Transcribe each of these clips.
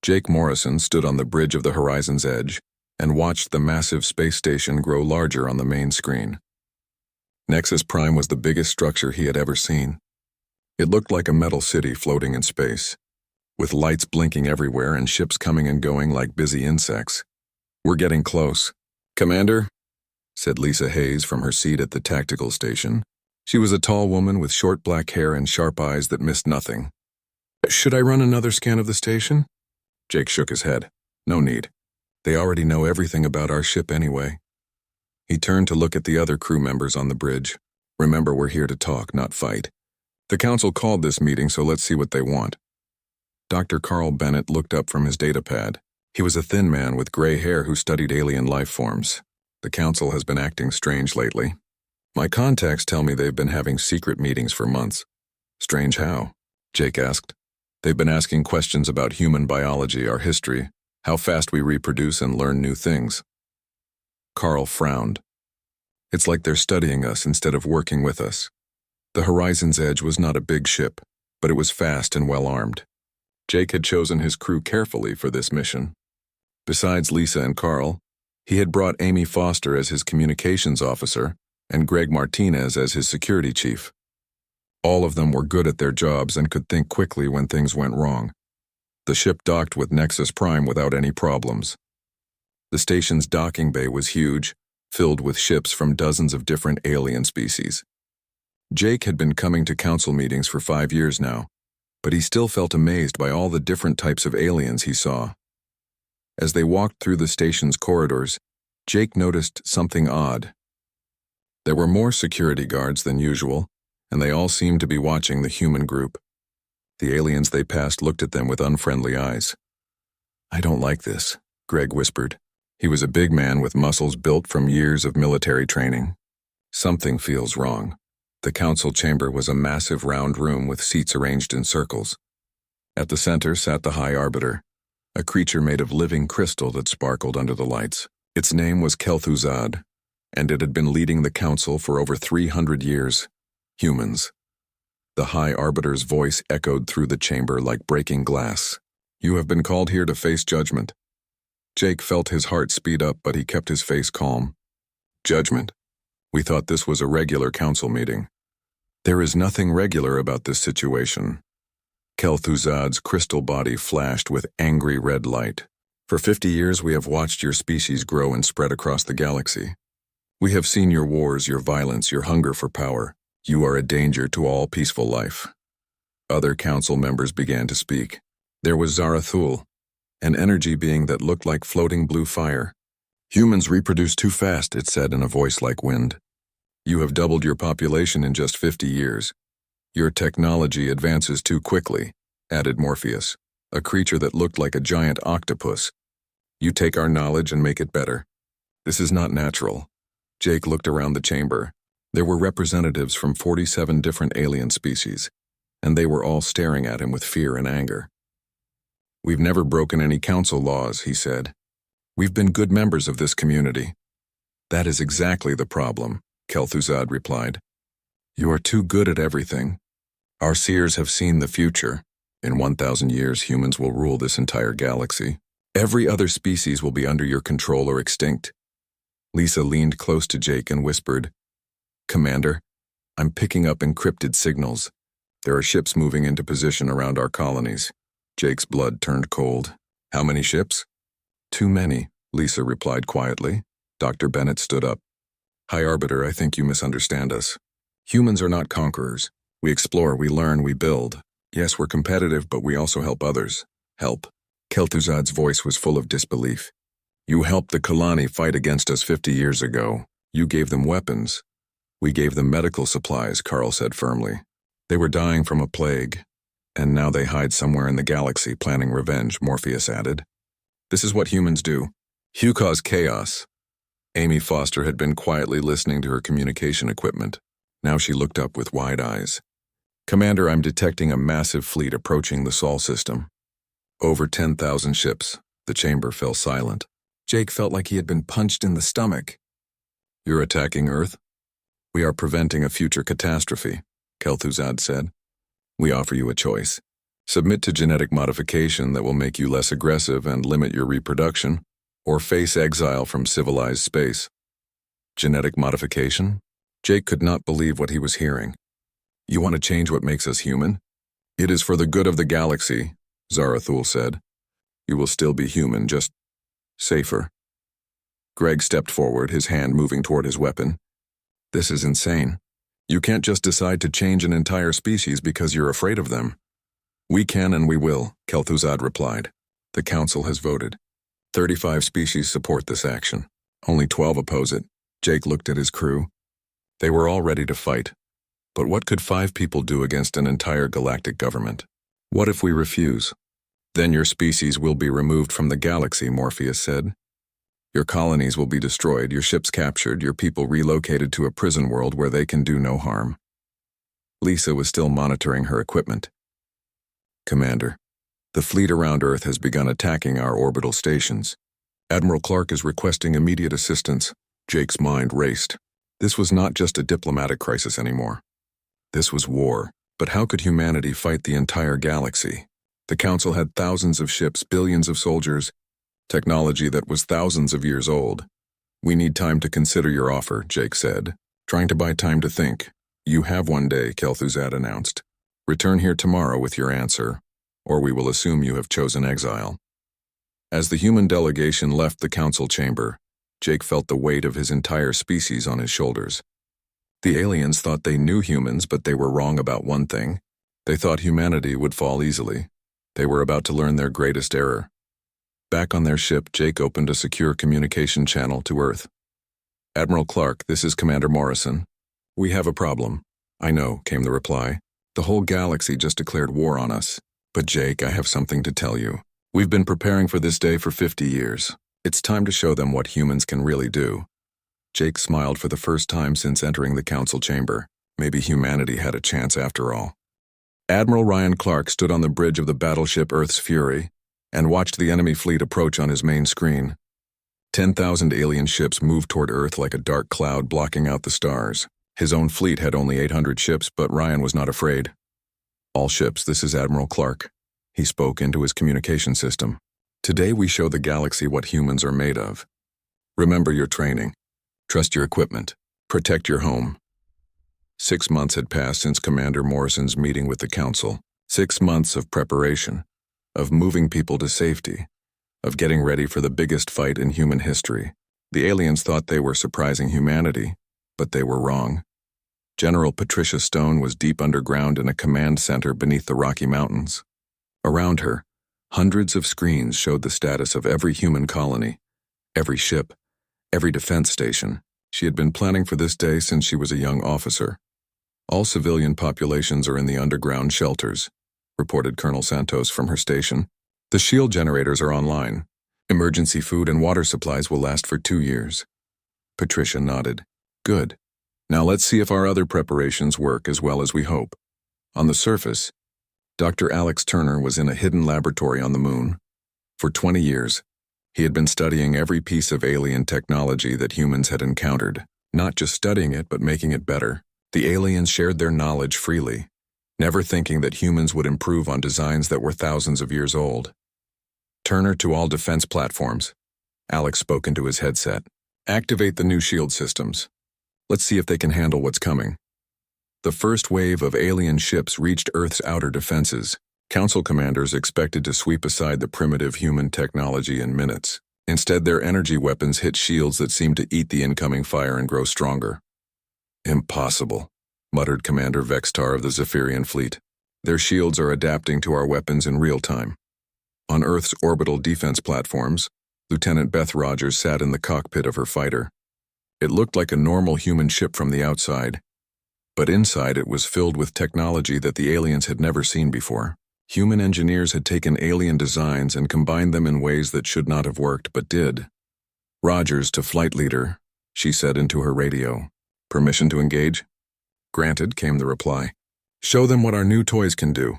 Jake Morrison stood on the bridge of the horizon's edge and watched the massive space station grow larger on the main screen. Nexus Prime was the biggest structure he had ever seen. It looked like a metal city floating in space, with lights blinking everywhere and ships coming and going like busy insects. "We're getting close." "Commander," said Lisa Hayes from her seat at the tactical station. She was a tall woman with short black hair and sharp eyes that missed nothing. "Should I run another scan of the station?" Jake shook his head. "No need. They already know everything about our ship anyway." He turned to look at the other crew members on the bridge. "Remember, we're here to talk, not fight. The council called this meeting, so let's see what they want." Dr. Carl Bennett looked up from his datapad. He was a thin man with gray hair who studied alien life forms. "The council has been acting strange lately. My contacts tell me they've been having secret meetings for months." "Strange how?" Jake asked. "They've been asking questions about human biology, our history, how fast we reproduce and learn new things." Carl frowned. "It's like they're studying us instead of working with us." The Horizon's Edge was not a big ship, but it was fast and well-armed. Jake had chosen his crew carefully for this mission. Besides Lisa and Carl, he had brought Amy Foster as his communications officer and Greg Martinez as his security chief. All of them were good at their jobs and could think quickly when things went wrong. The ship docked with Nexus Prime without any problems. The station's docking bay was huge, filled with ships from dozens of different alien species. Jake had been coming to council meetings for 5 years now, but he still felt amazed by all the different types of aliens he saw. As they walked through the station's corridors, Jake noticed something odd. There were more security guards than usual, and they all seemed to be watching the human group. The aliens they passed looked at them with unfriendly eyes. "I don't like this," Greg whispered. He was a big man with muscles built from years of military training. "Something feels wrong." The council chamber was a massive round room with seats arranged in circles. At the center sat the High Arbiter, a creature made of living crystal that sparkled under the lights. Its name was Kel'Thuzad, and it had been leading the council for over 300 years. Humans. The High Arbiter's voice echoed through the chamber like breaking glass. "You have been called here to face judgment." Jake felt his heart speed up, but he kept his face calm. "Judgment? We thought this was a regular council meeting." "There is nothing regular about this situation." Kel'Thuzad's crystal body flashed with angry red light. "For 50 years we have watched your species grow and spread across the galaxy. We have seen your wars, your violence, your hunger for power. You are a danger to all peaceful life." Other council members began to speak. There was Zarathul, an energy being that looked like floating blue fire. "Humans reproduce too fast," it said in a voice like wind. "You have doubled your population in just 50 years. Your technology advances too quickly," added Morpheus, a creature that looked like a giant octopus. "You take our knowledge and make it better. This is not natural." Jake looked around the chamber. There were representatives from 47 different alien species, and they were all staring at him with fear and anger. "We've never broken any council laws," he said. "We've been good members of this community." "That is exactly the problem," Kel'Thuzad replied. "You are too good at everything. Our seers have seen the future. In 1,000 years, humans will rule this entire galaxy. Every other species will be under your control or extinct." Lisa leaned close to Jake and whispered, "Commander, I'm picking up encrypted signals. There are ships moving into position around our colonies." Jake's blood turned cold. "How many ships?" "Too many," Lisa replied quietly. Dr. Bennett stood up. "High Arbiter, I think you misunderstand us. Humans are not conquerors. We explore, we learn, we build. Yes, we're competitive, but we also help others." "Help?" Kel'Thuzad's voice was full of disbelief. "You helped the Kalani fight against us 50 years ago. You gave them weapons. We gave them medical supplies," Carl said firmly. "They were dying from a plague, and now they hide somewhere in the galaxy planning revenge," Morpheus added. "This is what humans do. You cause chaos." Amy Foster had been quietly listening to her communication equipment. Now she looked up with wide eyes. "Commander, I'm detecting a massive fleet approaching the Sol system. Over 10,000 ships." The chamber fell silent. Jake felt like he had been punched in the stomach. "You're attacking Earth?" "We are preventing a future catastrophe," Kel'Thuzad said. "We offer you a choice. Submit to genetic modification that will make you less aggressive and limit your reproduction, or face exile from civilized space. Genetic modification? Jake could not believe what he was hearing. You want to change what makes us human? It is for the good of the galaxy, Zarathul said. You will still be human, just safer. Greg stepped forward, his hand moving toward his weapon. This is insane. You can't just decide to change an entire species because you're afraid of them. We can and we will, Kel'Thuzad replied. The Council has voted. 35 species support this action. Only 12 oppose it. Jake looked at his crew. They were all ready to fight. But what could 5 people do against an entire galactic government? What if we refuse? Then your species will be removed from the galaxy, Morpheus said. Your colonies will be destroyed, your ships captured, your people relocated to a prison world where they can do no harm. Lisa was still monitoring her equipment. Commander, the fleet around Earth has begun attacking our orbital stations. Admiral Clark is requesting immediate assistance. Jake's mind raced. This was not just a diplomatic crisis anymore. This was war. But how could humanity fight the entire galaxy? The Council had thousands of ships, billions of soldiers, technology that was thousands of years old. We need time to consider your offer, Jake said, trying to buy time to think. You have one day, Kel'Thuzad announced. Return here tomorrow with your answer, or we will assume you have chosen exile. As the human delegation left the council chamber, Jake felt the weight of his entire species on his shoulders. The aliens thought they knew humans, but they were wrong about one thing. They thought humanity would fall easily. They were about to learn their greatest error. Back on their ship, Jake opened a secure communication channel to Earth. Admiral Clark, this is Commander Morrison. We have a problem. I know, came the reply. The whole galaxy just declared war on us. But Jake, I have something to tell you. We've been preparing for this day for 50 years. It's time to show them what humans can really do. Jake smiled for the first time since entering the council chamber. Maybe humanity had a chance after all. Admiral Ryan Clark stood on the bridge of the battleship Earth's Fury and watched the enemy fleet approach on his main screen. 10,000 alien ships moved toward Earth like a dark cloud blocking out the stars. His own fleet had only 800 ships, but Ryan was not afraid. All ships, this is Admiral Clark. He spoke into his communication system. Today we show the galaxy what humans are made of. Remember your training. Trust your equipment. Protect your home. 6 months had passed since Commander Morrison's meeting with the Council. 6 months of preparation, of moving people to safety, of getting ready for the biggest fight in human history. The aliens thought they were surprising humanity, but they were wrong. General Patricia Stone was deep underground in a command center beneath the Rocky Mountains. Around her, hundreds of screens showed the status of every human colony, every ship, every defense station. She had been planning for this day since she was a young officer. All civilian populations are in the underground shelters, reported Colonel Santos from her station. The shield generators are online. Emergency food and water supplies will last for 2 years. Patricia nodded. Good. Now let's see if our other preparations work as well as we hope. On the surface, Dr. Alex Turner was in a hidden laboratory on the moon. For 20 years, he had been studying every piece of alien technology that humans had encountered, not just studying it but making it better. The aliens shared their knowledge freely, never thinking that humans would improve on designs that were thousands of years old. Turner to all defense platforms. Alex spoke into his headset. Activate the new shield systems. Let's see if they can handle what's coming. The first wave of alien ships reached Earth's outer defenses. Council commanders expected to sweep aside the primitive human technology in minutes. Instead, their energy weapons hit shields that seemed to eat the incoming fire and grow stronger. Impossible, muttered Commander Vextar of the Zephyrian fleet. Their shields are adapting to our weapons in real time. On Earth's orbital defense platforms, Lieutenant Beth Rogers sat in the cockpit of her fighter. It looked like a normal human ship from the outside, but inside it was filled with technology that the aliens had never seen before. Human engineers had taken alien designs and combined them in ways that should not have worked, but did. Rogers to flight leader, she said into her radio. Permission to engage? Granted, came the reply. Show them what our new toys can do.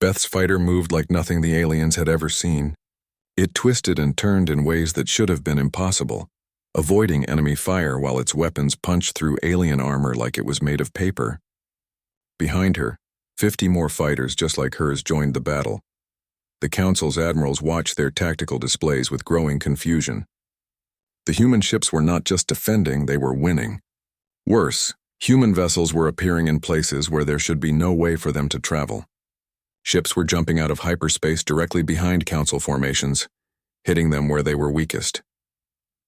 Beth's fighter moved like nothing the aliens had ever seen. It twisted and turned in ways that should have been impossible, avoiding enemy fire while its weapons punched through alien armor like it was made of paper. Behind her, 50 more fighters just like hers joined the battle. The Council's admirals watched their tactical displays with growing confusion. The human ships were not just defending, they were winning. Worse, human vessels were appearing in places where there should be no way for them to travel. Ships were jumping out of hyperspace directly behind Council formations, hitting them where they were weakest.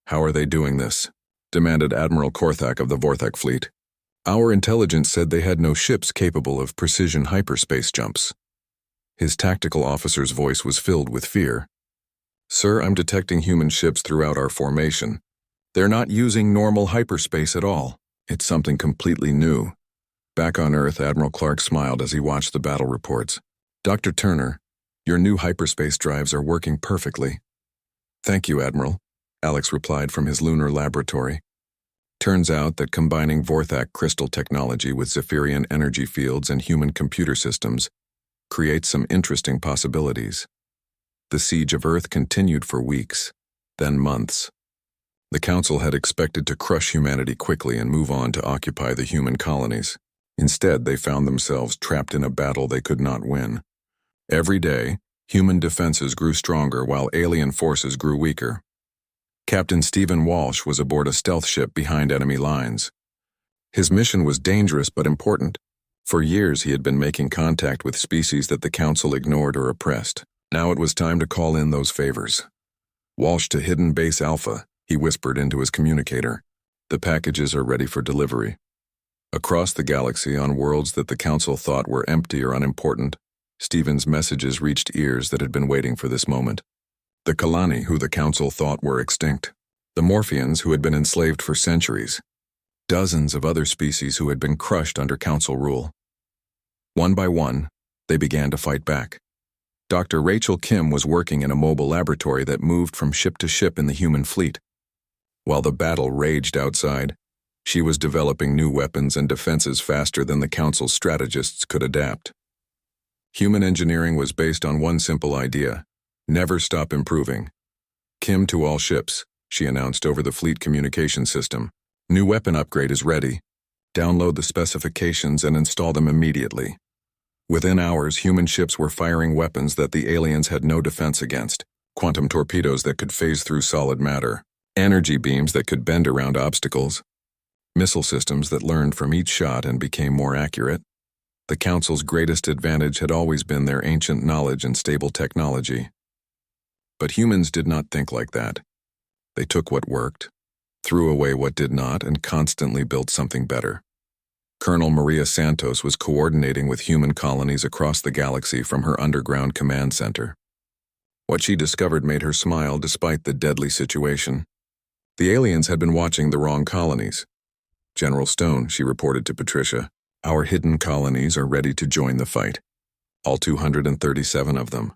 "How are they doing this?" demanded Admiral Korthak of the Vorthak fleet. "Our intelligence said they had no ships capable of precision hyperspace jumps." His tactical officer's voice was filled with fear. "Sir, I'm detecting human ships throughout our formation. They're not using normal hyperspace at all. It's something completely new." Back on Earth, Admiral Clark smiled as he watched the battle reports. "Dr. Turner, your new hyperspace drives are working perfectly." "Thank you, Admiral," Alex replied from his lunar laboratory. Turns out that combining Vorthak crystal technology with Zephyrian energy fields and human computer systems creates some interesting possibilities. The siege of Earth continued for weeks, then months. The Council had expected to crush humanity quickly and move on to occupy the human colonies. Instead, they found themselves trapped in a battle they could not win. Every day, human defenses grew stronger while alien forces grew weaker. Captain Stephen Walsh was aboard a stealth ship behind enemy lines. His mission was dangerous but important. For years he had been making contact with species that the Council ignored or oppressed. Now it was time to call in those favors. "Walsh to Hidden Base Alpha," he whispered into his communicator. "The packages are ready for delivery." Across the galaxy, on worlds that the Council thought were empty or unimportant, Stephen's messages reached ears that had been waiting for this moment. The Kalani, who the Council thought were extinct. The Morphians, who had been enslaved for centuries. Dozens of other species who had been crushed under Council rule. One by one, they began to fight back. Dr. Rachel Kim was working in a mobile laboratory that moved from ship to ship in the human fleet. While the battle raged outside, she was developing new weapons and defenses faster than the Council's strategists could adapt. Human engineering was based on one simple idea: never stop improving. "Kim to all ships," she announced over the fleet communication system. "New weapon upgrade is ready. Download the specifications and install them immediately." Within hours, human ships were firing weapons that the aliens had no defense against. Quantum torpedoes that could phase through solid matter. Energy beams that could bend around obstacles. Missile systems that learned from each shot and became more accurate. The Council's greatest advantage had always been their ancient knowledge and stable technology. But humans did not think like that. They took what worked, threw away what did not, and constantly built something better. Colonel Maria Santos was coordinating with human colonies across the galaxy from her underground command center. What she discovered made her smile despite the deadly situation. The aliens had been watching the wrong colonies. "General Stone," she reported to Patricia, "our hidden colonies are ready to join the fight. All 237 of them."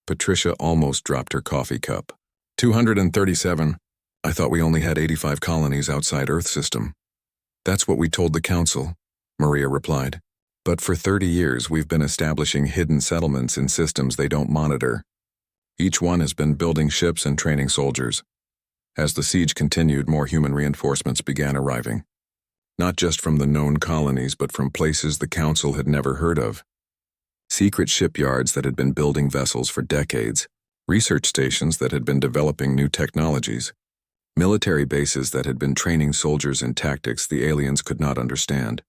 Patricia almost dropped her coffee cup. 237? I thought we only had 85 colonies outside Earth system." "That's what we told the Council," Maria replied. "But for 30 years we've been establishing hidden settlements in systems they don't monitor. Each one has been building ships and training soldiers. As the siege continued, more human reinforcements began arriving. Not just from the known colonies, but from places the Council had never heard of. Secret shipyards that had been building vessels for decades, research stations that had been developing new technologies, military bases that had been training soldiers in tactics the aliens could not understand.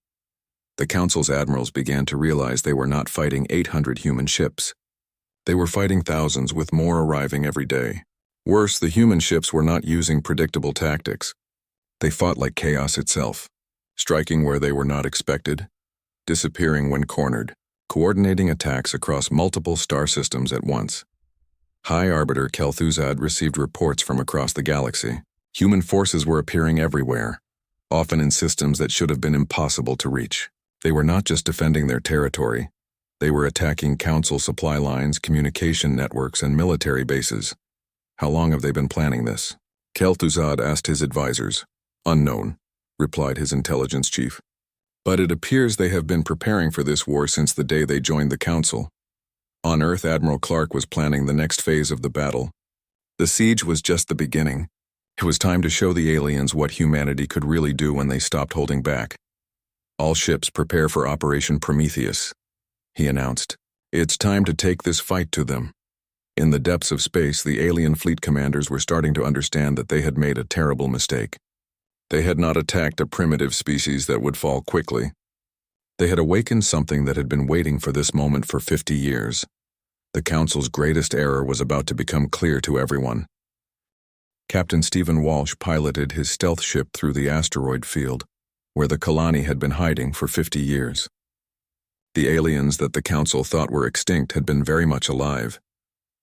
The Council's admirals began to realize they were not fighting 800 human ships. They were fighting thousands, with more arriving every day. Worse, the human ships were not using predictable tactics. They fought like chaos itself, striking where they were not expected, disappearing when cornered, coordinating attacks across multiple star systems at once. High Arbiter Kel'Thuzad received reports from across the galaxy. Human forces were appearing everywhere, often in systems that should have been impossible to reach. They were not just defending their territory. They were attacking Council supply lines, communication networks, and military bases. "How long have they been planning this?" Kel'Thuzad asked his advisors. "Unknown," replied his intelligence chief. "But it appears they have been preparing for this war since the day they joined the Council." On Earth, Admiral Clark was planning the next phase of the battle. The siege was just the beginning. It was time to show the aliens what humanity could really do when they stopped holding back. "All ships prepare for Operation Prometheus." he announced. It's time to take this fight to them. In the depths of space, the alien fleet commanders were starting to understand that they had made a terrible mistake. They had not attacked a primitive species that would fall quickly. They had awakened something that had been waiting for this moment for 50 years. The Council's greatest error was about to become clear to everyone. Captain Stephen Walsh piloted his stealth ship through the asteroid field, where the Kalani had been hiding for 50 years. The aliens that the Council thought were extinct had been very much alive,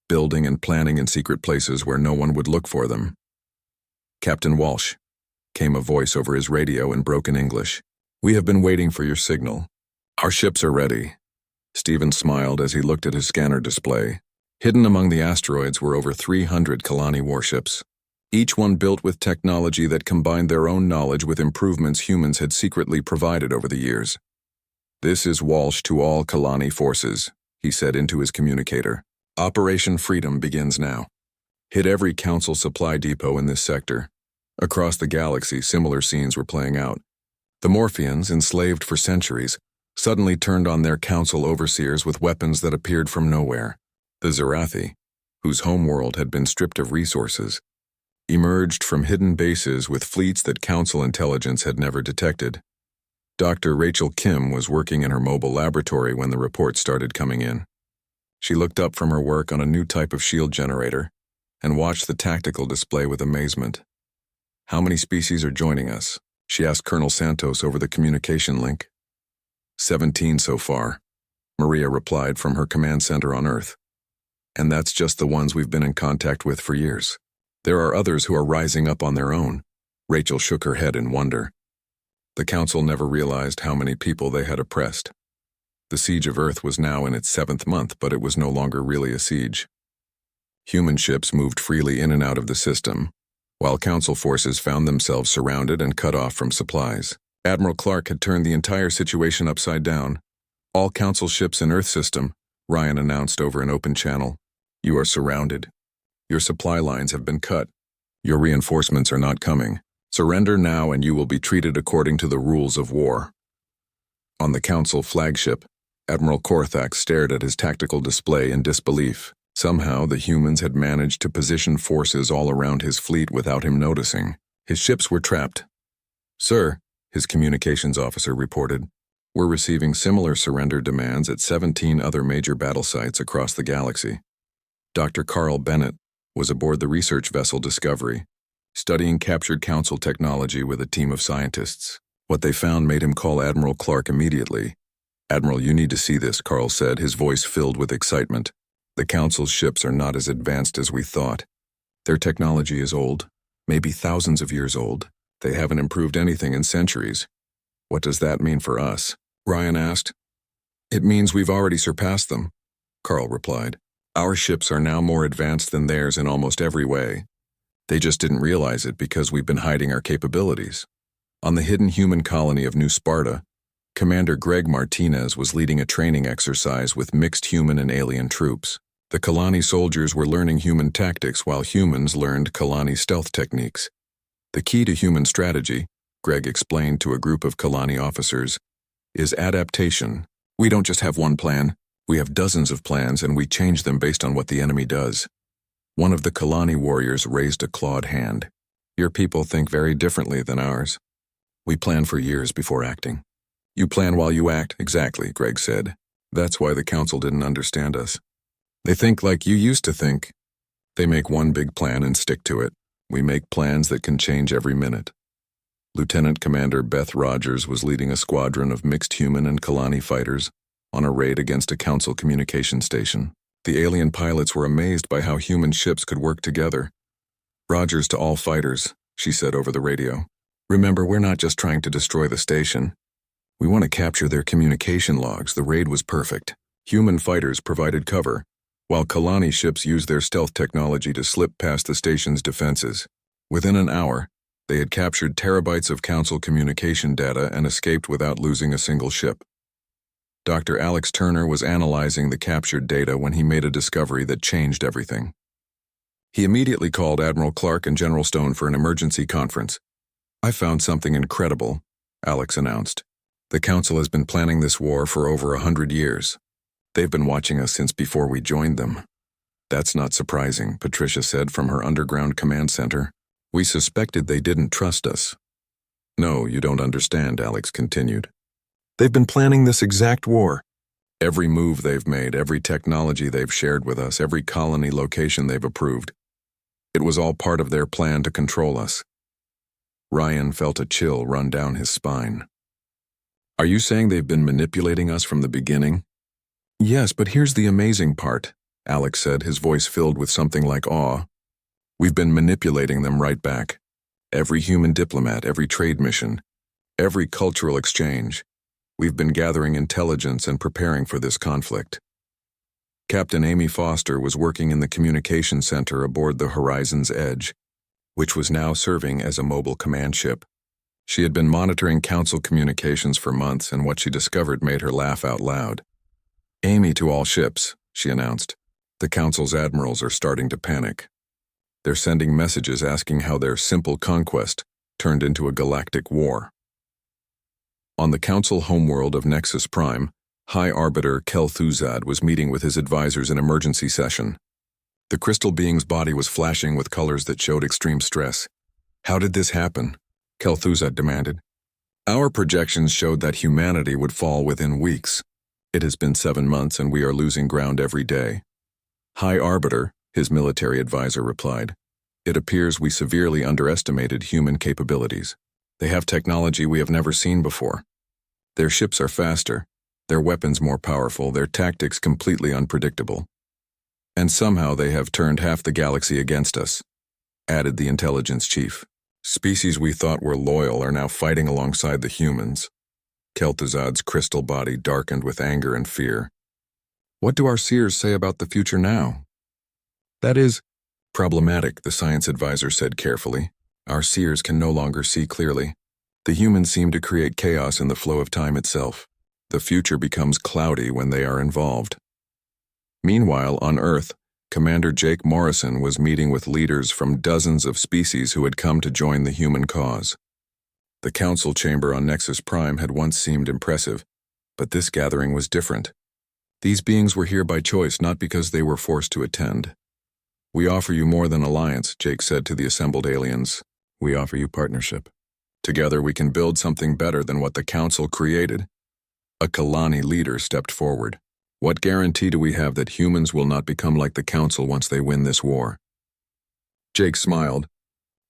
building and planning in secret places where no one would look for them. "Captain Walsh," came a voice over his radio in broken English. "We have been waiting for your signal. Our ships are ready." Stephen smiled as he looked at his scanner display. Hidden among the asteroids were over 300 Kalani warships, each one built with technology that combined their own knowledge with improvements humans had secretly provided over the years. "This is Walsh to all Kalani forces," he said into his communicator. "Operation Freedom begins now. Hit every Council supply depot in this sector." Across the galaxy, similar scenes were playing out. The Morphians, enslaved for centuries, suddenly turned on their Council overseers with weapons that appeared from nowhere. The Zerathi, whose homeworld had been stripped of resources, emerged from hidden bases with fleets that Council intelligence had never detected. Dr. Rachel Kim was working in her mobile laboratory when the reports started coming in. She looked up from her work on a new type of shield generator and watched the tactical display with amazement. "How many species are joining us?" she asked Colonel Santos over the communication link. 17 so far, Maria replied from her command center on Earth. "And that's just the ones we've been in contact with for years. There are others who are rising up on their own." Rachel shook her head in wonder. The Council never realized how many people they had oppressed. The siege of Earth was now in its 7th month, but it was no longer really a siege. Human ships moved freely in and out of the system, while Council forces found themselves surrounded and cut off from supplies. Admiral Clark had turned the entire situation upside down. "All Council ships in Earth system," Ryan announced over an open channel. "You are surrounded. Your supply lines have been cut. Your reinforcements are not coming. Surrender now and you will be treated according to the rules of war." On the Council flagship, Admiral Korthak stared at his tactical display in disbelief. Somehow, the humans had managed to position forces all around his fleet without him noticing. His ships were trapped. "Sir," his communications officer reported, "we're receiving similar surrender demands at 17 other major battle sites across the galaxy." Dr. Carl Bennett was aboard the research vessel Discovery, studying captured Council technology with a team of scientists. What they found made him call Admiral Clark immediately. "Admiral, you need to see this," Carl said, his voice filled with excitement. "The Council's ships are not as advanced as we thought. Their technology is old, maybe thousands of years old. They haven't improved anything in centuries." "What does that mean for us?" Ryan asked. "It means we've already surpassed them," Carl replied. "Our ships are now more advanced than theirs in almost every way. They just didn't realize it because we've been hiding our capabilities." On the hidden human colony of New Sparta, Commander Greg Martinez was leading a training exercise with mixed human and alien troops. The Kalani soldiers were learning human tactics while humans learned Kalani stealth techniques. "The key to human strategy," Greg explained to a group of Kalani officers, "is adaptation. We don't just have one plan. We have dozens of plans and we change them based on what the enemy does." One of the Kalani warriors raised a clawed hand. "Your people think very differently than ours. We plan for years before acting." "You plan while you act," exactly, Greg said. "That's why the Council didn't understand us. They think like you used to think. They make one big plan and stick to it. We make plans that can change every minute." Lieutenant Commander Beth Rogers was leading a squadron of mixed human and Kalani fighters on a raid against a Council communication station. The alien pilots were amazed by how human ships could work together. "Rogers to all fighters," she said over the radio. "Remember, we're not just trying to destroy the station. We want to capture their communication logs." The raid was perfect. Human fighters provided cover, while Kalani ships used their stealth technology to slip past the station's defenses. Within an hour, they had captured terabytes of Council communication data and escaped without losing a single ship. Dr. Alex Turner was analyzing the captured data when he made a discovery that changed everything. He immediately called Admiral Clark and General Stone for an emergency conference. "I found something incredible," Alex announced. "The Council has been planning this war for over 100 years. They've been watching us since before we joined them. That's not surprising, Patricia said from her underground command center. We suspected they didn't trust us. No, you don't understand, Alex continued. They've been planning this exact war. Every move they've made, every technology they've shared with us, every colony location they've approved. It was all part of their plan to control us. Ryan felt a chill run down his spine. Are you saying they've been manipulating us from the beginning? Yes, but here's the amazing part, Alex said, his voice filled with something like awe. We've been manipulating them right back. Every human diplomat, every trade mission, every cultural exchange. We've been gathering intelligence and preparing for this conflict. Captain Amy Foster was working in the communication center aboard the Horizon's Edge, which was now serving as a mobile command ship. She had been monitoring Council communications for months, and what she discovered made her laugh out loud. Amy to all ships, she announced. The Council's admirals are starting to panic. They're sending messages asking how their simple conquest turned into a galactic war. On the Council homeworld of Nexus Prime, High Arbiter Kel'Thuzad was meeting with his advisors in emergency session. The crystal being's body was flashing with colors that showed extreme stress. How did this happen? Kel'Thuzad demanded. Our projections showed that humanity would fall within weeks. It has been 7 months and we are losing ground every day. High Arbiter, his military advisor, replied. It appears we severely underestimated human capabilities. They have technology we have never seen before. Their ships are faster, their weapons more powerful, their tactics completely unpredictable. And somehow they have turned half the galaxy against us, added the intelligence chief. Species we thought were loyal are now fighting alongside the humans. Kel'Thuzad's crystal body darkened with anger and fear. What do our seers say about the future now? That is problematic, the science advisor said carefully. Our seers can no longer see clearly. The humans seem to create chaos in the flow of time itself. The future becomes cloudy when they are involved. Meanwhile, on Earth, Commander Jake Morrison was meeting with leaders from dozens of species who had come to join the human cause. The council chamber on Nexus Prime had once seemed impressive, but this gathering was different. These beings were here by choice, not because they were forced to attend. We offer you more than alliance, Jake said to the assembled aliens. We offer you partnership. Together we can build something better than what the council created. A Kalani leader stepped forward. What guarantee do we have that humans will not become like the council once they win this war? Jake smiled.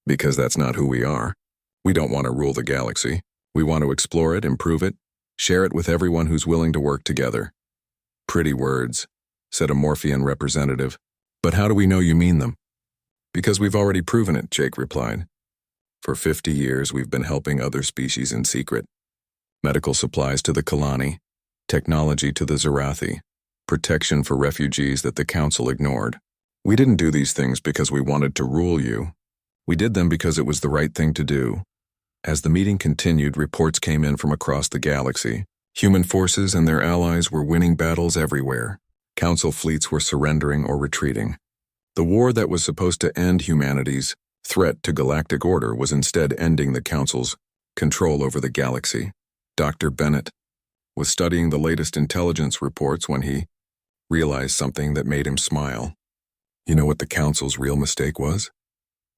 Because that's not who we are. We don't want to rule the galaxy. We want to explore it, improve it, share it with everyone who's willing to work together. Pretty words, said a Morphean representative. But how do we know you mean them? Because we've already proven it, Jake replied. For 50 years we've been helping other species in secret. Medical supplies to the Kalani, technology to the Zerathi, protection for refugees that the council ignored. We didn't do these things because we wanted to rule you. We did them because it was the right thing to do. As the meeting continued, reports came in from across the galaxy. Human forces and their allies were winning battles everywhere. Council fleets were surrendering or retreating. The war that was supposed to end humanity's threat to galactic order was instead ending the council's control over the galaxy. Dr. Bennett was studying the latest intelligence reports when he realized something that made him smile. You know what the council's real mistake was?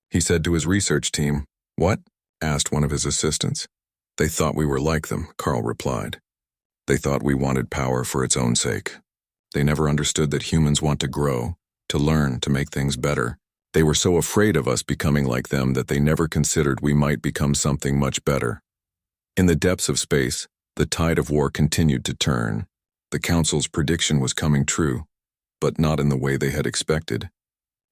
He said to his research team. What? Asked one of his assistants. They thought we were like them, Carl replied. They thought we wanted power for its own sake. They never understood that humans want to grow, to learn, to make things better. They were so afraid of us becoming like them that they never considered we might become something much better. In the depths of space, the tide of war continued to turn. The Council's prediction was coming true, but not in the way they had expected.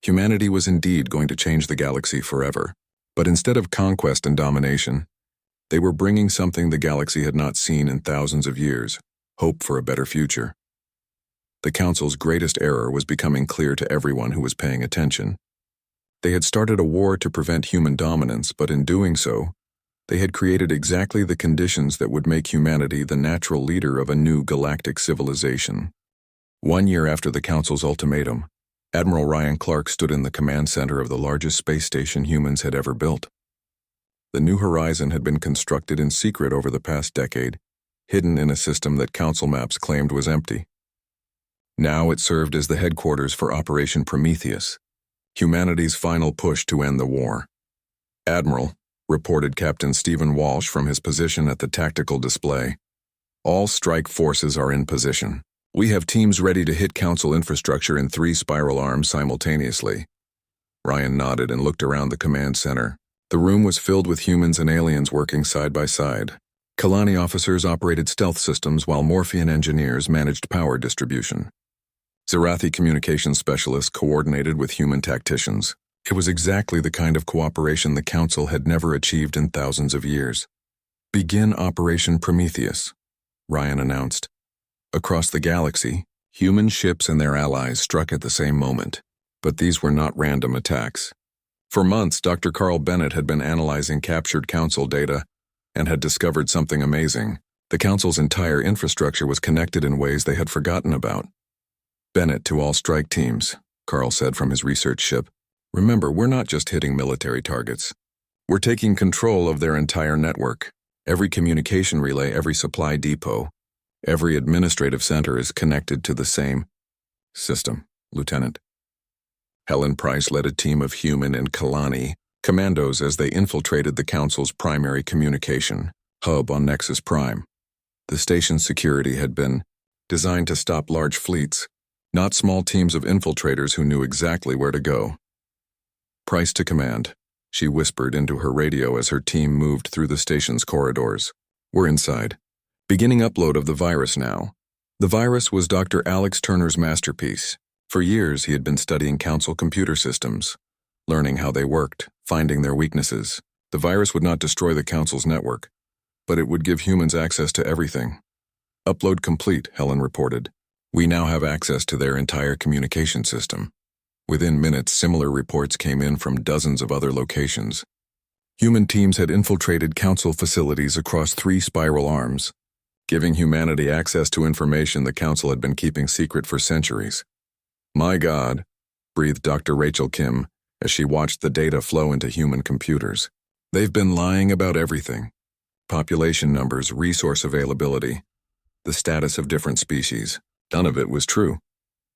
Humanity was indeed going to change the galaxy forever, but instead of conquest and domination, they were bringing something the galaxy had not seen in thousands of years, hope for a better future. The Council's greatest error was becoming clear to everyone who was paying attention. They had started a war to prevent human dominance, but in doing so, they had created exactly the conditions that would make humanity the natural leader of a new galactic civilization. 1 year after the Council's ultimatum, Admiral Ryan Clark stood in the command center of the largest space station humans had ever built. The New Horizon had been constructed in secret over the past decade, hidden in a system that Council maps claimed was empty. Now it served as the headquarters for Operation Prometheus, humanity's final push to end the war. "Admiral," reported Captain Stephen Walsh from his position at the tactical display, "all strike forces are in position. We have teams ready to hit Council infrastructure in 3 spiral arms simultaneously." Ryan nodded and looked around the command center. The room was filled with humans and aliens working side by side. Kalani officers operated stealth systems while Morphean engineers managed power distribution. Zerathi communications specialists coordinated with human tacticians. It was exactly the kind of cooperation the Council had never achieved in thousands of years. "Begin Operation Prometheus," Ryan announced. Across the galaxy, human ships and their allies struck at the same moment. But these were not random attacks. For months, Dr. Carl Bennett had been analyzing captured Council data and had discovered something amazing. The Council's entire infrastructure was connected in ways they had forgotten about. "Bennett to all strike teams," Carl said from his research ship. "Remember, we're not just hitting military targets. We're taking control of their entire network. Every communication relay, every supply depot, every administrative center is connected to the same system, Lieutenant." Helen Price led a team of human and Kalani commandos as they infiltrated the Council's primary communication hub on Nexus Prime. The station's security had been designed to stop large fleets, not small teams of infiltrators who knew exactly where to go. "Price to command," she whispered into her radio as her team moved through the station's corridors. "We're inside. Beginning upload of the virus now." The virus was Dr. Alex Turner's masterpiece. For years, he had been studying Council computer systems, learning how they worked, finding their weaknesses. The virus would not destroy the Council's network, but it would give humans access to everything. "Upload complete," Helen reported. "We now have access to their entire communication system." Within minutes, similar reports came in from dozens of other locations. Human teams had infiltrated Council facilities across 3 spiral arms, giving humanity access to information the Council had been keeping secret for centuries. "My God," breathed Dr. Rachel Kim as she watched the data flow into human computers. "They've been lying about everything. Population numbers, resource availability, the status of different species. None of it was true."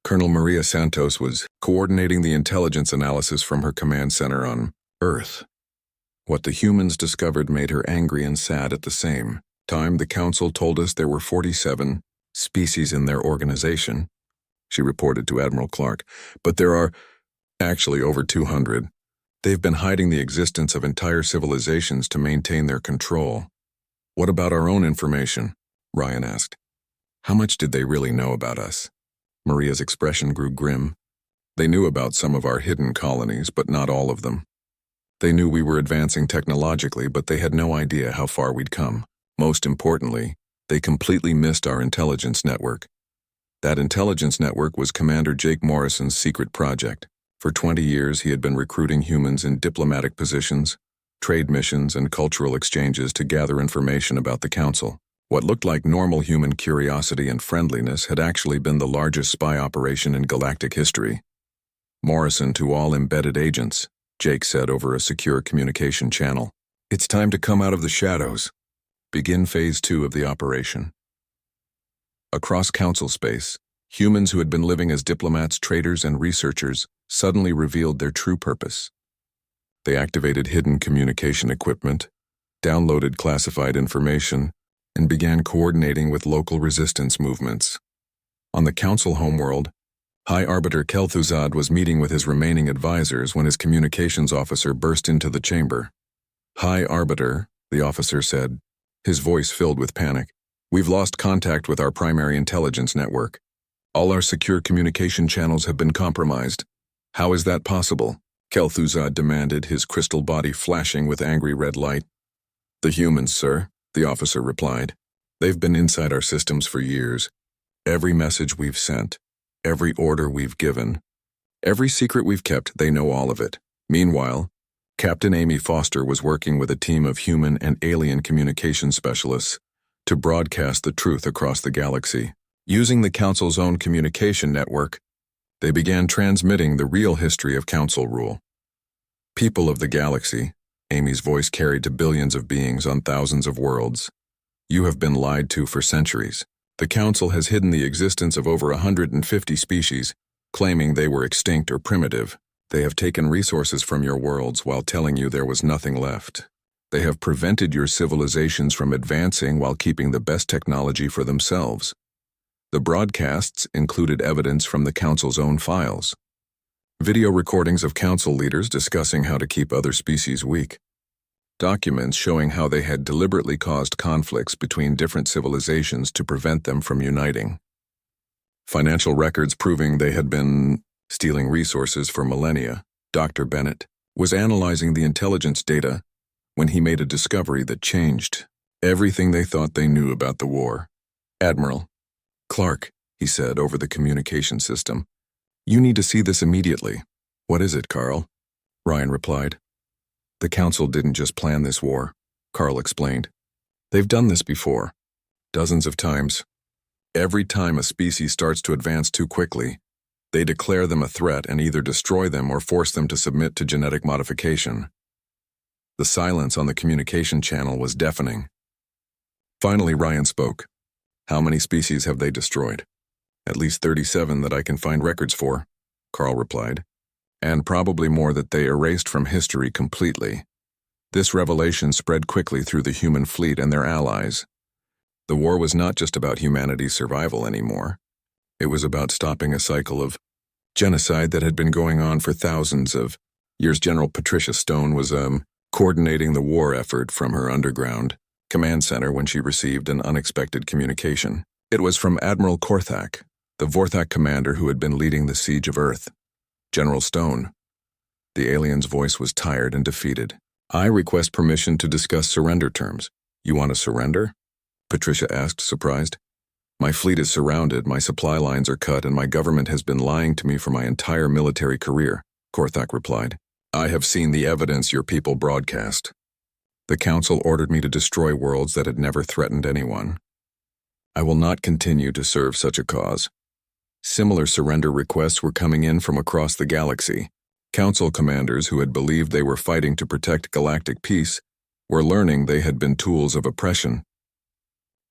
Colonel Maria Santos was coordinating the intelligence analysis from her command center on Earth. What the humans discovered made her angry and sad at the same time. "The Council told us there were 47 species in their organization," she reported to Admiral Clark, "but there are actually over 200. They've been hiding the existence of entire civilizations to maintain their control." "What about our own information?" Ryan asked. "How much did they really know about us?" Maria's expression grew grim. "They knew about some of our hidden colonies, but not all of them. They knew we were advancing technologically, but they had no idea how far we'd come. Most importantly, they completely missed our intelligence network. That intelligence network was Commander Jake Morrison's secret project. For 20 years, he had been recruiting humans in diplomatic positions, trade missions, and cultural exchanges to gather information about the Council. What looked like normal human curiosity and friendliness had actually been the largest spy operation in galactic history. "Morrison to all embedded agents," Jake said over a secure communication channel. "It's time to come out of the shadows. Begin Phase 2 of the operation." Across Council space, humans who had been living as diplomats, traders, and researchers suddenly revealed their true purpose. They activated hidden communication equipment, downloaded classified information, and began coordinating with local resistance movements. On the Council homeworld, High Arbiter Kel'Thuzad was meeting with his remaining advisors when his communications officer burst into the chamber. "High Arbiter," the officer said, his voice filled with panic. "We've lost contact with our primary intelligence network. All our secure communication channels have been compromised." "How is that possible?" Kel'Thuzad demanded, his crystal body flashing with angry red light. "The humans, sir," the officer replied. "They've been inside our systems for years. Every message we've sent, every order we've given, every secret we've kept, they know all of it." Meanwhile, Captain Amy Foster was working with a team of human and alien communication specialists to broadcast the truth across the galaxy. Using the Council's own communication network, they began transmitting the real history of Council rule. "People of the galaxy," Amy's voice carried to billions of beings on thousands of worlds, "you have been lied to for centuries. The Council has hidden the existence of over 150 species, claiming they were extinct or primitive. They have taken resources from your worlds while telling you there was nothing left. They have prevented your civilizations from advancing while keeping the best technology for themselves. The broadcasts included evidence from the Council's own files. Video recordings of Council leaders discussing how to keep other species weak. Documents showing how they had deliberately caused conflicts between different civilizations to prevent them from uniting. Financial records proving they had been stealing resources for millennia. Dr. Bennett was analyzing the intelligence data when he made a discovery that changed everything they thought they knew about the war. "Admiral Clark," he said over the communication system, "you need to see this immediately." "What is it, Carl?" Ryan replied. "The Council didn't just plan this war," Carl explained. "They've done this before, dozens of times. Every time a species starts to advance too quickly, they declare them a threat and either destroy them or force them to submit to genetic modification." The silence on the communication channel was deafening. Finally, Ryan spoke. "How many species have they destroyed?" "At least 37 that I can find records for," Carl replied. "And probably more that they erased from history completely." This revelation spread quickly through the human fleet and their allies. The war was not just about humanity's survival anymore. It was about stopping a cycle of genocide that had been going on for thousands of years. General Patricia Stone was coordinating the war effort from her underground command center when she received an unexpected communication. It was from Admiral Korthak, the Vorthak commander who had been leading the siege of Earth. "General Stone." The alien's voice was tired and defeated. "I request permission to discuss surrender terms." "You want to surrender?" Patricia asked, surprised. "My fleet is surrounded, my supply lines are cut, and my government has been lying to me for my entire military career," Korthak replied. "I have seen the evidence your people broadcast. The Council ordered me to destroy worlds that had never threatened anyone. I will not continue to serve such a cause." Similar surrender requests were coming in from across the galaxy. Council commanders who had believed they were fighting to protect galactic peace were learning they had been tools of oppression.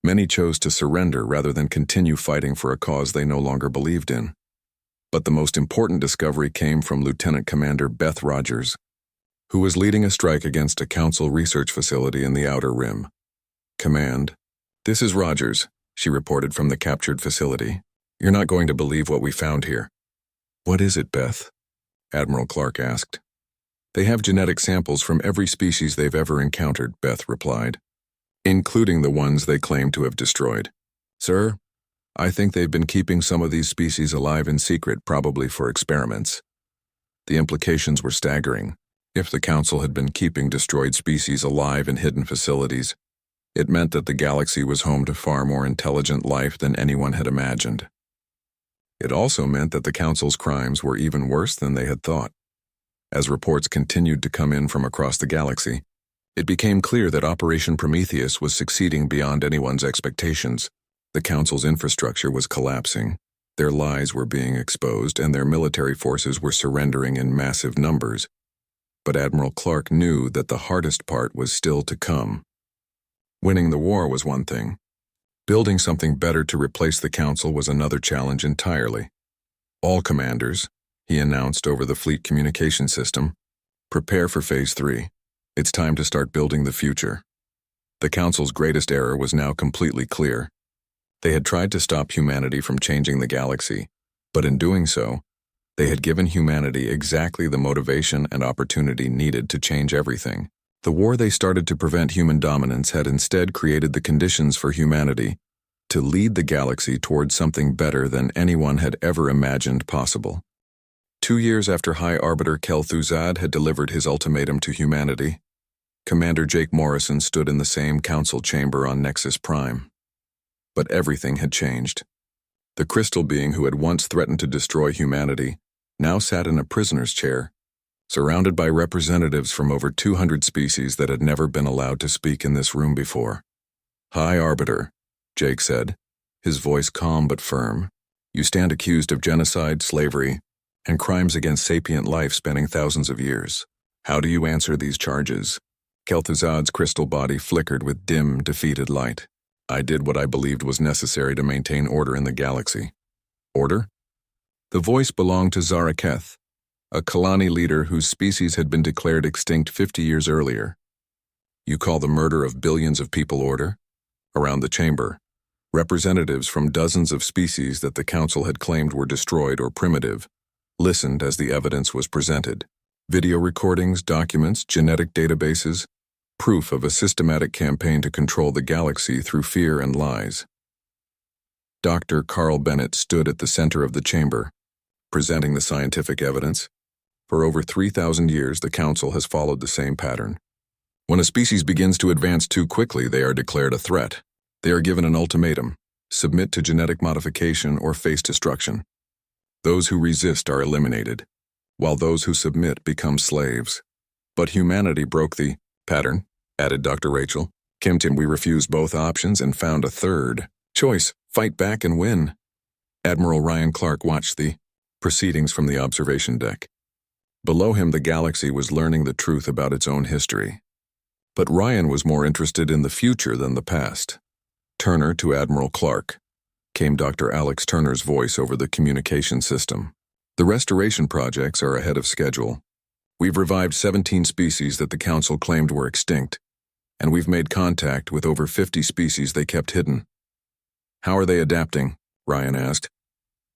Many chose to surrender rather than continue fighting for a cause they no longer believed in. But the most important discovery came from Lieutenant Commander Beth Rogers, who was leading a strike against a Council research facility in the Outer Rim. "Command, this is Rogers," she reported from the captured facility. "You're not going to believe what we found here." "What is it, Beth?" Admiral Clark asked. "They have genetic samples from every species they've ever encountered," Beth replied, "including the ones they claim to have destroyed. Sir, I think they've been keeping some of these species alive in secret, probably for experiments." The implications were staggering. If the Council had been keeping destroyed species alive in hidden facilities, it meant that the galaxy was home to far more intelligent life than anyone had imagined. It also meant that the Council's crimes were even worse than they had thought. As reports continued to come in from across the galaxy, it became clear that Operation Prometheus was succeeding beyond anyone's expectations. The Council's infrastructure was collapsing, their lies were being exposed, and their military forces were surrendering in massive numbers. But Admiral Clark knew that the hardest part was still to come. Winning the war was one thing. Building something better to replace the Council was another challenge entirely. "All commanders," he announced over the fleet communication system, "prepare for Phase 3. It's time to start building the future." The Council's greatest error was now completely clear. They had tried to stop humanity from changing the galaxy, but in doing so, they had given humanity exactly the motivation and opportunity needed to change everything. The war they started to prevent human dominance had instead created the conditions for humanity to lead the galaxy towards something better than anyone had ever imagined possible. 2 years after High Arbiter Kel'Thuzad had delivered his ultimatum to humanity, Commander Jake Morrison stood in the same council chamber on Nexus Prime. But everything had changed. The crystal being who had once threatened to destroy humanity now sat in a prisoner's chair, surrounded by representatives from over 200 species that had never been allowed to speak in this room before. "High Arbiter," Jake said, his voice calm but firm, "you stand accused of genocide, slavery, and crimes against sapient life spanning thousands of years. How do you answer these charges?" Kel'Thuzad's crystal body flickered with dim, defeated light. I did what I believed was necessary to maintain order in the galaxy. Order? The voice belonged to Zaraketh, a Kalani leader whose species had been declared extinct 50 years earlier. You call the murder of billions of people order? Around the chamber, representatives from dozens of species that the Council had claimed were destroyed or primitive listened as the evidence was presented. Video recordings, documents, genetic databases, proof of a systematic campaign to control the galaxy through fear and lies. Dr. Carl Bennett stood at the center of the chamber, presenting the scientific evidence. For over 3,000 years, the Council has followed the same pattern. When a species begins to advance too quickly, they are declared a threat. They are given an ultimatum: submit to genetic modification or face destruction. Those who resist are eliminated, while those who submit become slaves. But humanity broke the pattern, added Dr. Rachel. We refused both options and found a third choice: fight back and win. Admiral Ryan Clark watched the proceedings from the observation deck. Below him, the galaxy was learning the truth about its own history. But Ryan was more interested in the future than the past. Turner to Admiral Clark, came Dr. Alex Turner's voice over the communication system. The restoration projects are ahead of schedule. We've revived 17 species that the Council claimed were extinct, and we've made contact with over 50 species they kept hidden. How are they adapting? Ryan asked.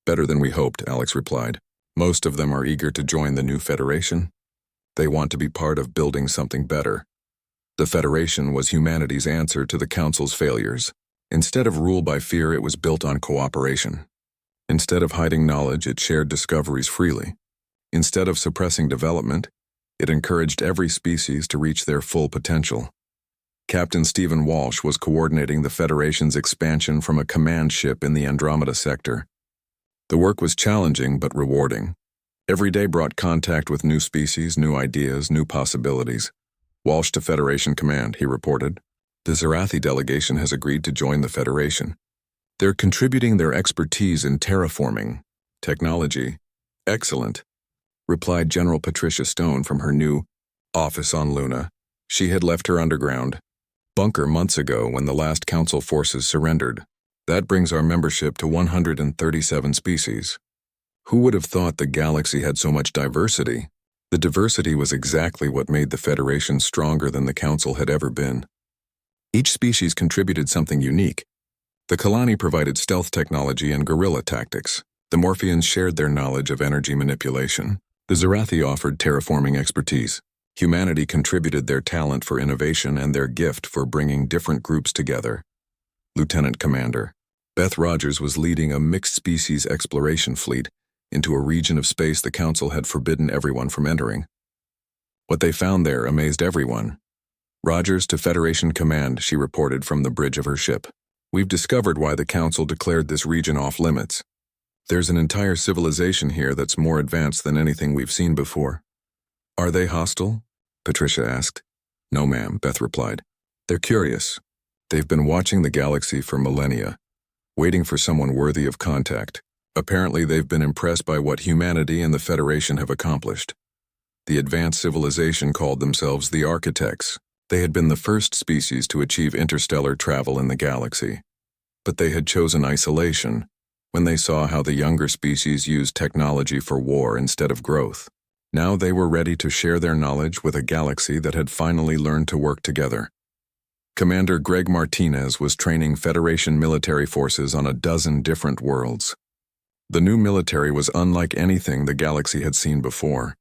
Better than we hoped, Alex replied. Most of them are eager to join the new Federation. They want to be part of building something better. The Federation was humanity's answer to the Council's failures. Instead of rule by fear, it was built on cooperation. Instead of hiding knowledge, it shared discoveries freely. Instead of suppressing development, it encouraged every species to reach their full potential. Captain Stephen Walsh was coordinating the Federation's expansion from a command ship in the Andromeda sector. The work was challenging but rewarding. Every day brought contact with new species, new ideas, new possibilities. Walsh to Federation Command, he reported. The Zarathi delegation has agreed to join the Federation. They're contributing their expertise in terraforming technology. Excellent, replied General Patricia Stone from her new office on Luna. She had left her underground bunker months ago when the last Council forces surrendered. That brings our membership to 137 species. Who would have thought the galaxy had so much diversity? The diversity was exactly what made the Federation stronger than the Council had ever been. Each species contributed something unique. The Kalani provided stealth technology and guerrilla tactics. The Morpheans shared their knowledge of energy manipulation. The Zarathi offered terraforming expertise. Humanity contributed their talent for innovation and their gift for bringing different groups together. Lieutenant Commander Beth Rogers was leading a mixed-species exploration fleet into a region of space the Council had forbidden everyone from entering. What they found there amazed everyone. Rogers to Federation Command, she reported from the bridge of her ship. We've discovered why the Council declared this region off-limits. There's an entire civilization here that's more advanced than anything we've seen before. Are they hostile? Patricia asked. No, ma'am, Beth replied. They're curious. They've been watching the galaxy for millennia, waiting for someone worthy of contact. Apparently, they've been impressed by what humanity and the Federation have accomplished. The advanced civilization called themselves the Architects. They had been the first species to achieve interstellar travel in the galaxy. But they had chosen isolation when they saw how the younger species used technology for war instead of growth. Now they were ready to share their knowledge with a galaxy that had finally learned to work together. Commander Greg Martinez was training Federation military forces on a dozen different worlds. The new military was unlike anything the galaxy had seen before.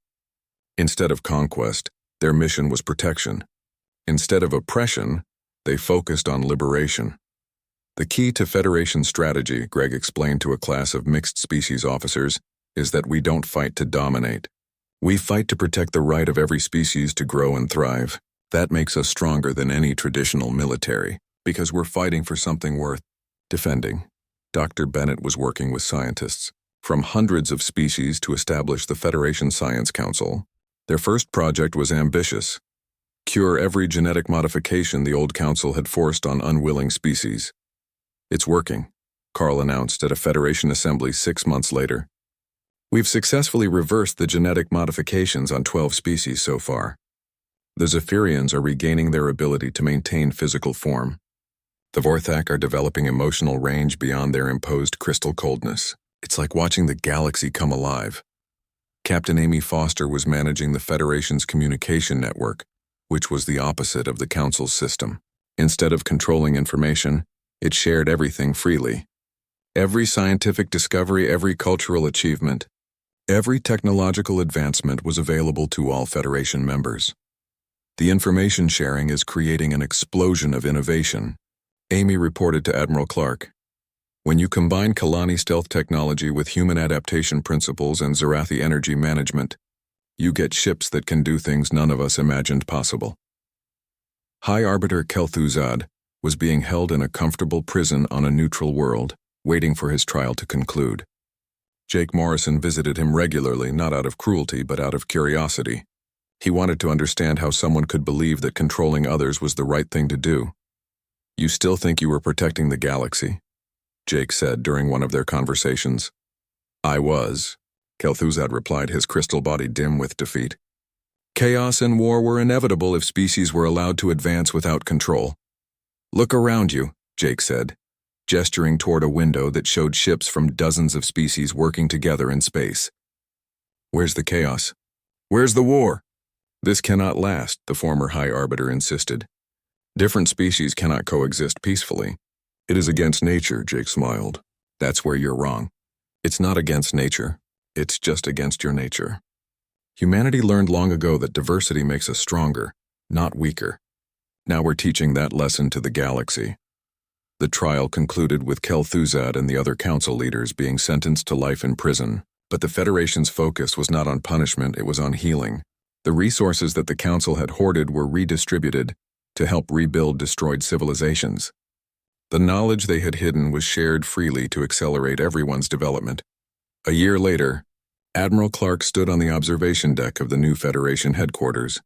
Instead of conquest, their mission was protection. Instead of oppression, they focused on liberation. The key to Federation strategy, Greg explained to a class of mixed-species officers, is that we don't fight to dominate. We fight to protect the right of every species to grow and thrive. That makes us stronger than any traditional military, because we're fighting for something worth defending. Dr. Bennett was working with scientists from hundreds of species to establish the Federation Science Council. Their first project was ambitious: cure every genetic modification the old council had forced on unwilling species. It's working, Carl announced at a Federation assembly 6 months later. We've successfully reversed the genetic modifications on 12 species so far. The Zephyrians are regaining their ability to maintain physical form. The Vorthak are developing emotional range beyond their imposed crystal coldness. It's like watching the galaxy come alive. Captain Amy Foster was managing the Federation's communication network, which was the opposite of the Council's system. Instead of controlling information, it shared everything freely. Every scientific discovery, every cultural achievement, every technological advancement was available to all Federation members. The information sharing is creating an explosion of innovation, Amy reported to Admiral Clark. When you combine Kalani stealth technology with human adaptation principles and Zarathi energy management, you get ships that can do things none of us imagined possible. High Arbiter Kel'Thuzad was being held in a comfortable prison on a neutral world, waiting for his trial to conclude. Jake Morrison visited him regularly, not out of cruelty but out of curiosity. He wanted to understand how someone could believe that controlling others was the right thing to do. "You still think you were protecting the galaxy?" Jake said during one of their conversations. "I was," Kel'Thuzad replied, his crystal body dim with defeat. "Chaos and war were inevitable if species were allowed to advance without control." "Look around you," Jake said, gesturing toward a window that showed ships from dozens of species working together in space. "Where's the chaos? Where's the war?" "This cannot last," the former High Arbiter insisted. "Different species cannot coexist peacefully." "It is against nature," Jake smiled. "That's where you're wrong. It's not against nature. It's just against your nature. Humanity learned long ago that diversity makes us stronger, not weaker. Now we're teaching that lesson to the galaxy." The trial concluded with Kel'Thuzad and the other council leaders being sentenced to life in prison, but the Federation's focus was not on punishment, it was on healing. The resources that the council had hoarded were redistributed to help rebuild destroyed civilizations. The knowledge they had hidden was shared freely to accelerate everyone's development. A year later, Admiral Clark stood on the observation deck of the new Federation headquarters,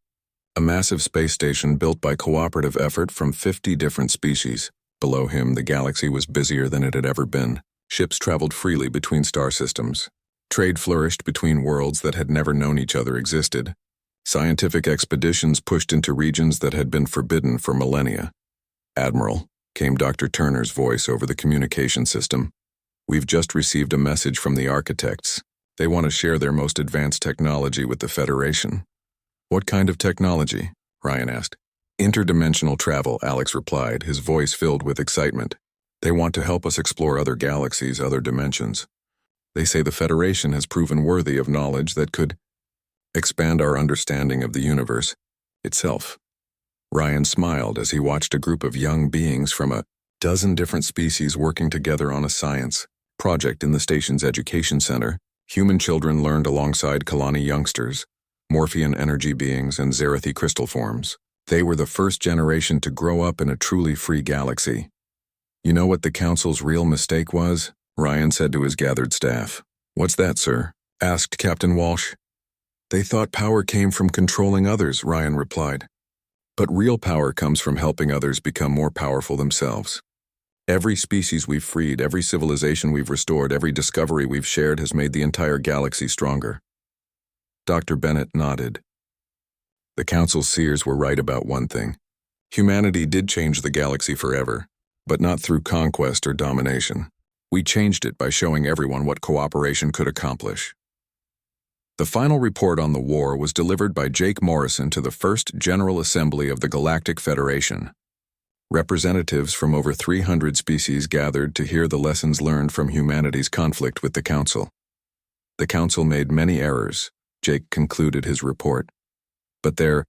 a massive space station built by cooperative effort from 50 different species. Below him, the galaxy was busier than it had ever been. Ships traveled freely between star systems. Trade flourished between worlds that had never known each other existed. Scientific expeditions pushed into regions that had been forbidden for millennia. "Admiral," came Dr. Turner's voice over the communication system, "we've just received a message from the architects. They want to share their most advanced technology with the Federation." "What kind of technology?" Ryan asked. "Interdimensional travel," Alex replied, his voice filled with excitement. "They want to help us explore other galaxies, other dimensions. They say the Federation has proven worthy of knowledge that could expand our understanding of the universe itself." Ryan smiled as he watched a group of young beings from a dozen different species working together on a science project in the station's education center. Human children learned alongside Kalani youngsters, Morphean energy beings, and Zarathi crystal forms. They were the first generation to grow up in a truly free galaxy. "You know what the Council's real mistake was?" Ryan said to his gathered staff. "What's that, sir?" asked Captain Walsh. "They thought power came from controlling others," Ryan replied. "But real power comes from helping others become more powerful themselves. Every species we've freed, every civilization we've restored, every discovery we've shared has made the entire galaxy stronger." Dr. Bennett nodded. The Council's seers were right about one thing. Humanity did change the galaxy forever, but not through conquest or domination. We changed it by showing everyone what cooperation could accomplish. The final report on the war was delivered by Jake Morrison to the First General Assembly of the Galactic Federation. Representatives from over 300 species gathered to hear the lessons learned from humanity's conflict with the Council. "The Council made many errors," Jake concluded his report. "But their